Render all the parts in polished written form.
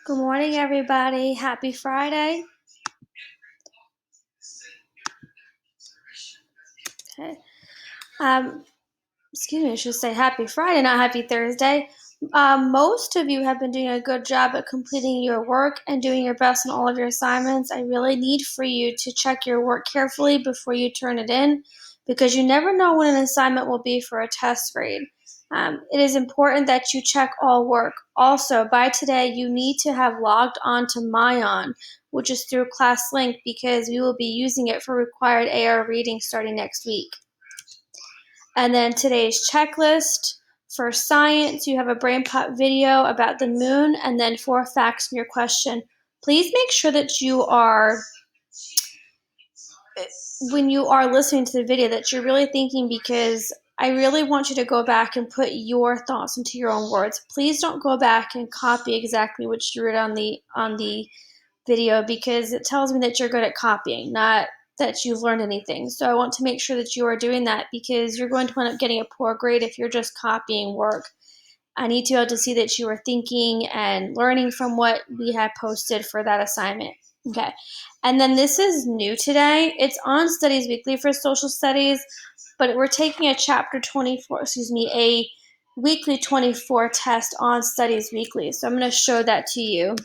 Good morning, everybody. Happy Friday. Okay. Um, Excuse me, I should say happy Friday, not happy Thursday. Most of you have been doing a good job at completing your work and doing your best on all of your assignments. I really need for you to check your work carefully before you turn it in because you never know when an assignment will be for a test grade. It is important that you check all work. Also, by today, you need to have logged on to Myon, which is through ClassLink, because we will be using it for required AR reading starting next week. And then today's checklist for science, you have a BrainPop video about the moon and then 4 facts from your question. Please make sure that when you are listening to the video, that you're really thinking, because I really want you to go back and put your thoughts into your own words. Please don't go back and copy exactly what you wrote on the video, because it tells me that you're good at copying, not that you've learned anything. So I want to make sure that you are doing that, because you're going to end up getting a poor grade if you're just copying work. I need to be able to see that you are thinking and learning from what we have posted for that assignment. Okay. And then this is new today. It's on Studies Weekly for social studies, but we're taking a a weekly 24 test on Studies Weekly. So I'm going to show that to you.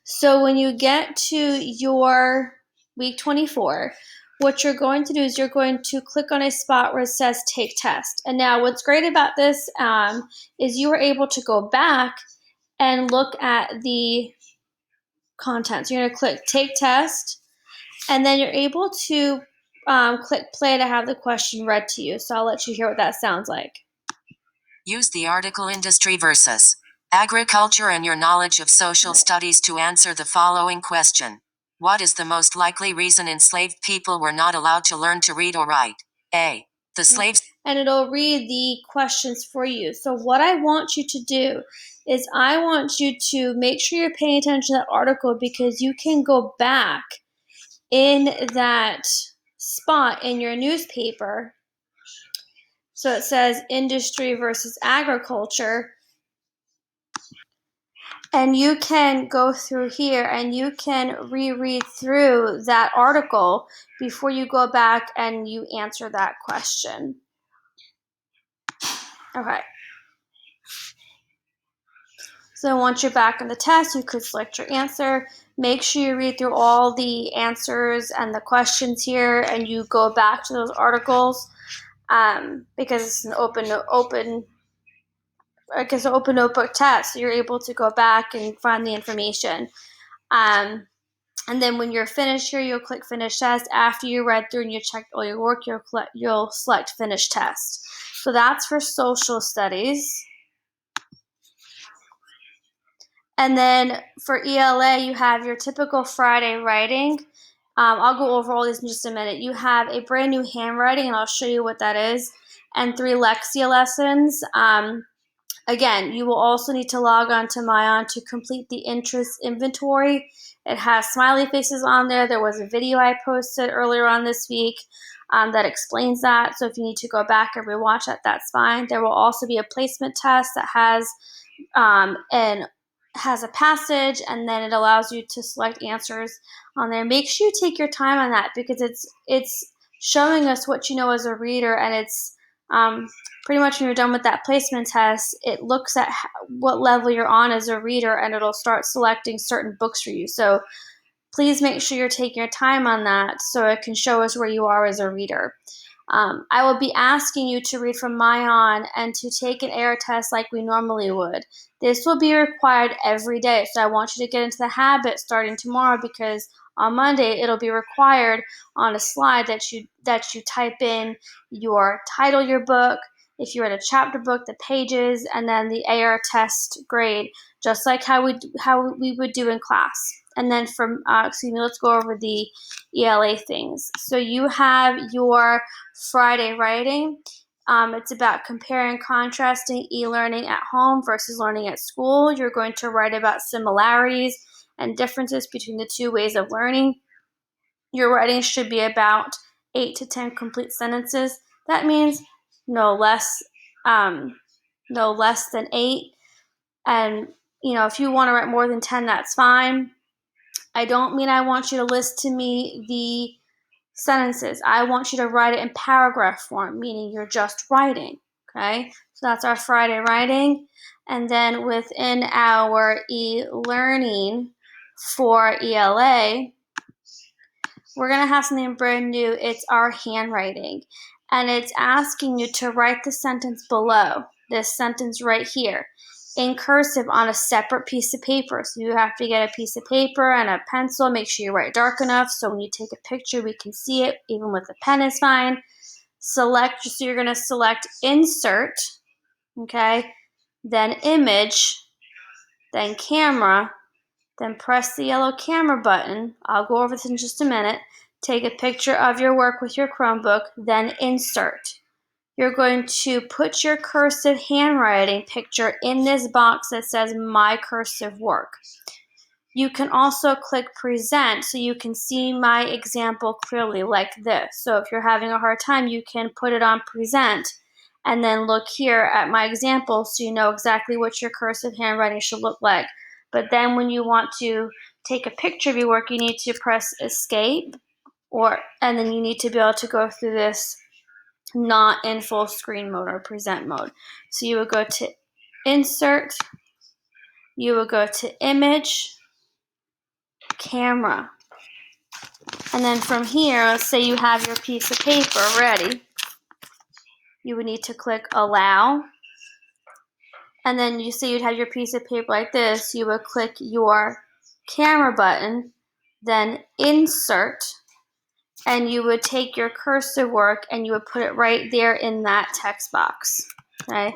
So when you get to your week 24, what you're going to do is you're going to click on a spot where it says take test. And now what's great about this is you are able to go back and look at the content. So you're going to click take test, and then you're able to click play to have the question read to you. So I'll let you hear what that sounds like. Use the article Industry versus Agriculture and your knowledge of social studies to answer the following question. What is the most likely reason enslaved people were not allowed to learn to read or write? A. The slaves. And it'll read the questions for you. So what I want you to do is I want you to make sure you're paying attention to that article, because you can go back in that spot in your newspaper. So it says industry versus agriculture. And you can go through here and you can reread through that article before you go back and you answer that question. Okay. So once you're back on the test, you could select your answer. Make sure you read through all the answers and the questions here, and you go back to those articles, because it's an open notebook test. So you're able to go back and find the information. And then when you're finished here, you'll click Finish Test. After you read through and you checked all your work, you'll select Finish Test. So that's for social studies. And then for ELA, you have your typical Friday writing. I'll go over all these in just a minute. You have a brand new handwriting, and I'll show you what that is, and 3 Lexia lessons. Again, you will also need to log on to Myon to complete the interest inventory. It has smiley faces on there. There was a video I posted earlier on this week that explains that. So if you need to go back and rewatch that, that's fine. There will also be a placement test that has a passage, and then it allows you to select answers on there. Make sure you take your time on that, because it's showing us what you know as a reader, and it's pretty much when you're done with that placement test, it looks at what level you're on as a reader, and it'll start selecting certain books for you. So please make sure you're taking your time on that so it can show us where you are as a reader. I will be asking you to read from Myon and to take an AR test like we normally would. This will be required every day, so I want you to get into the habit starting tomorrow, because on Monday it'll be required on a slide that you type in your title, your book, if you're at a chapter book, the pages, and then the AR test grade, just like how we would do in class. And then let's go over the ELA things. So you have your Friday writing. It's about comparing and contrasting e-learning at home versus learning at school. You're going to write about similarities and differences between the two ways of learning. Your writing should be about 8 to 10 complete sentences. That means no less than 8. And if you want to write more than 10, that's fine. I don't mean I want you to list to me the sentences. I want you to write it in paragraph form, meaning you're just writing, okay? So that's our Friday writing. And then within our e-learning for ELA, we're going to have something brand new. It's our handwriting. And it's asking you to write the sentence below, this sentence right here, in cursive on a separate piece of paper. So you have to get a piece of paper and a pencil. Make sure you write dark enough so when you take a picture, we can see it. Even with a pen is fine. Select, so you're going to select insert, okay, then image, then camera, then press the yellow camera button. I'll go over this in just a minute. Take a picture of your work with your Chromebook, then insert. You're going to put your cursive handwriting picture in this box that says My Cursive Work. You can also click present so you can see my example clearly like this. So if you're having a hard time, you can put it on present and then look here at my example so you know exactly what your cursive handwriting should look like. But then when you want to take a picture of your work, you need to press escape and then you need to be able to go through this not in full screen mode or present mode. So you would go to insert, you would go to image, camera. And then from here, let's say you have your piece of paper ready. You would need to click allow. And then you see you'd have your piece of paper like this. You would click your camera button, then insert, and you would take your cursor work and you would put it right there in that text box. Okay.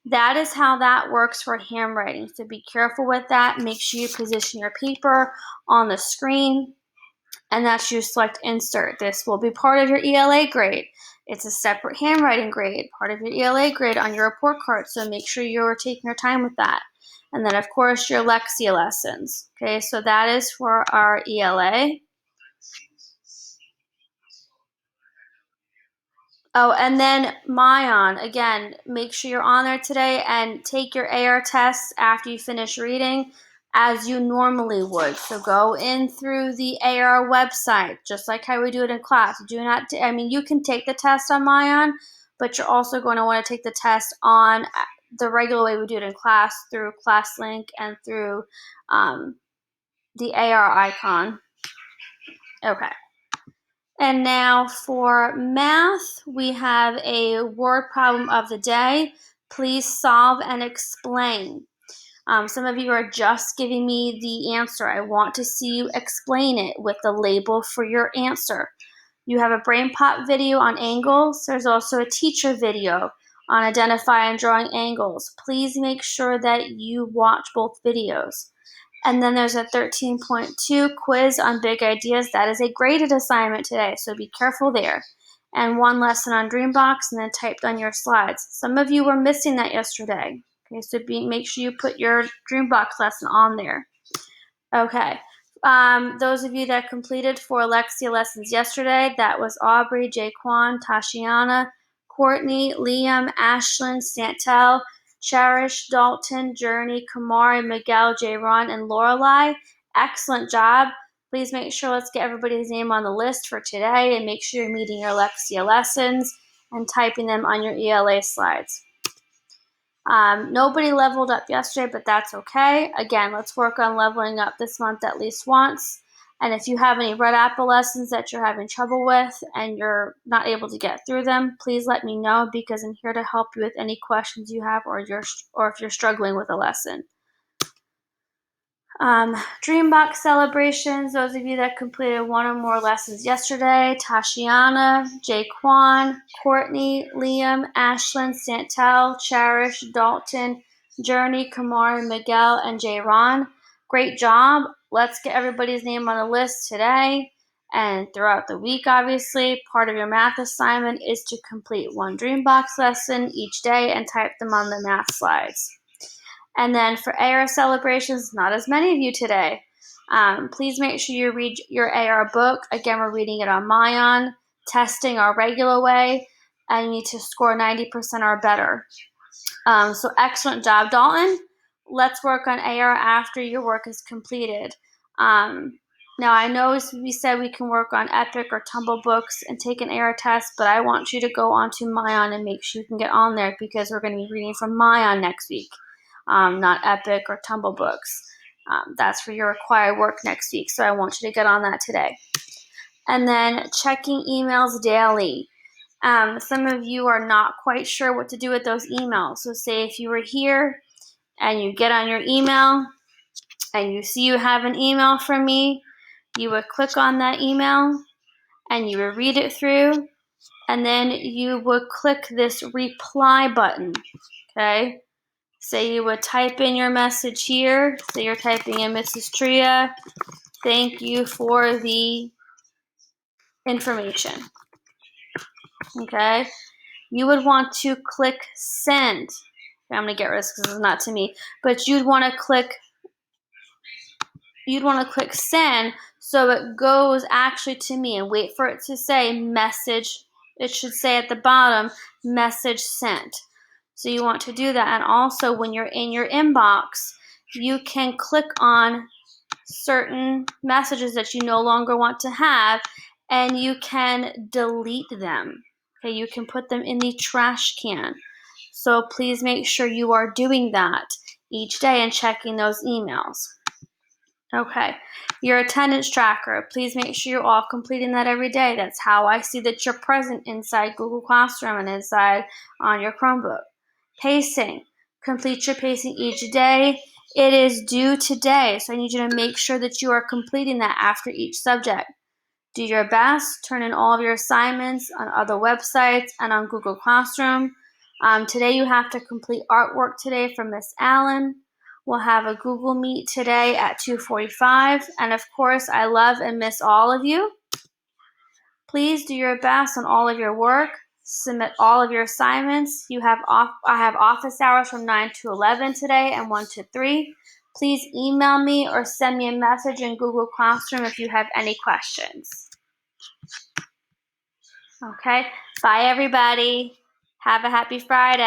That is how that works for handwriting. So be careful with that. Make sure you position your paper on the screen. And that's you select insert. This will be part of your ELA grade. It's a separate handwriting grade, part of your ELA grade on your report card, so make sure you're taking your time with that. And then, of course, your Lexia lessons. Okay, so that is for our ELA. Oh, and then Mayan, again, make sure you're on there today and take your AR tests after you finish reading as you normally would. So go in through the AR website, just like how we do it in class. You can take the test on Mayan, but you're also going to want to take the test on the regular way we do it in class through ClassLink and through the AR icon. Okay. And now for math, we have a word problem of the day. Please solve and explain. Some of you are just giving me the answer. I want to see you explain it with the label for your answer. You have a BrainPop video on angles. There's also a teacher video on identifying and drawing angles. Please make sure that you watch both videos. And then there's a 13.2 quiz on big ideas. That is a graded assignment today, so be careful there. And one lesson on Dreambox and then typed on your slides. Some of you were missing that yesterday. Okay, so make sure you put your Dreambox lesson on there. Okay. Those of you that completed 4 Lexia lessons yesterday, that was Aubrey, Jaquan, Tashiana, Courtney, Liam, Ashlyn, Santel, Cherish, Dalton, Journey, Kamari, Miguel, J-Ron, and Lorelai. Excellent job. Please make sure, let's get everybody's name on the list for today and make sure you're meeting your Lexia lessons and typing them on your ELA slides. Nobody leveled up yesterday, but that's okay. Again, let's work on leveling up this month at least once. And if you have any Red Apple lessons that you're having trouble with and you're not able to get through them, please let me know because I'm here to help you with any questions you have or if you're struggling with a lesson. Dreambox celebrations, those of you that completed 1 or more lessons yesterday, Tashiana, Jaquan, Courtney, Liam, Ashlyn, Santel, Cherish, Dalton, Journey, Kamari, Miguel, and J-Ron. Great job. Let's get everybody's name on the list today and throughout the week, obviously. Part of your math assignment is to complete 1 Dreambox lesson each day and type them on the math slides. And then for AR celebrations, not as many of you today. Please make sure you read your AR book. Again, we're reading it on Mayan, testing our regular way, and you need to score 90% or better. So excellent job, Dalton. let's work on AR after your work is completed. Now, I know we said we can work on Epic or Tumble Books and take an AR test, but I want you to go onto Myon and make sure you can get on there, because we're going to be reading from Myon next week, not Epic or Tumble Books. That's for your required work next week, so I want you to get on that today. And then checking emails daily. Some of you are not quite sure what to do with those emails. So say if you were here and you get on your email and you see you have an email from me, you would click on that email and you would read it through, and then you would click this reply button, okay? Say you would type in your message here. Say you're typing in, Mrs. Tria, thank you for the information, okay? You would want to click send. Okay, I'm gonna get rid of this because it's not to me, but you'd want to click send, so it goes actually to me, and wait for it to say message. It should say at the bottom, message sent. So you want to do that. And also, when you're in your inbox, you can click on certain messages that you no longer want to have, and you can delete them. Okay, you can put them in the trash can. So please make sure you are doing that each day and checking those emails. Okay, your attendance tracker. Please make sure you're all completing that every day. That's how I see that you're present inside Google Classroom and inside on your Chromebook. Pacing. Complete your pacing each day. It is due today, so I need you to make sure that you are completing that after each subject. Do your best. Turn in all of your assignments on other websites and on Google Classroom. Today you have to complete artwork today from Miss Allen. We'll have a Google Meet today at 2:45. And of course, I love and miss all of you. Please do your best on all of your work. Submit all of your assignments. I have office hours from 9 to 11 today and 1 to 3. Please email me or send me a message in Google Classroom if you have any questions. Okay, bye everybody. Have a happy Friday.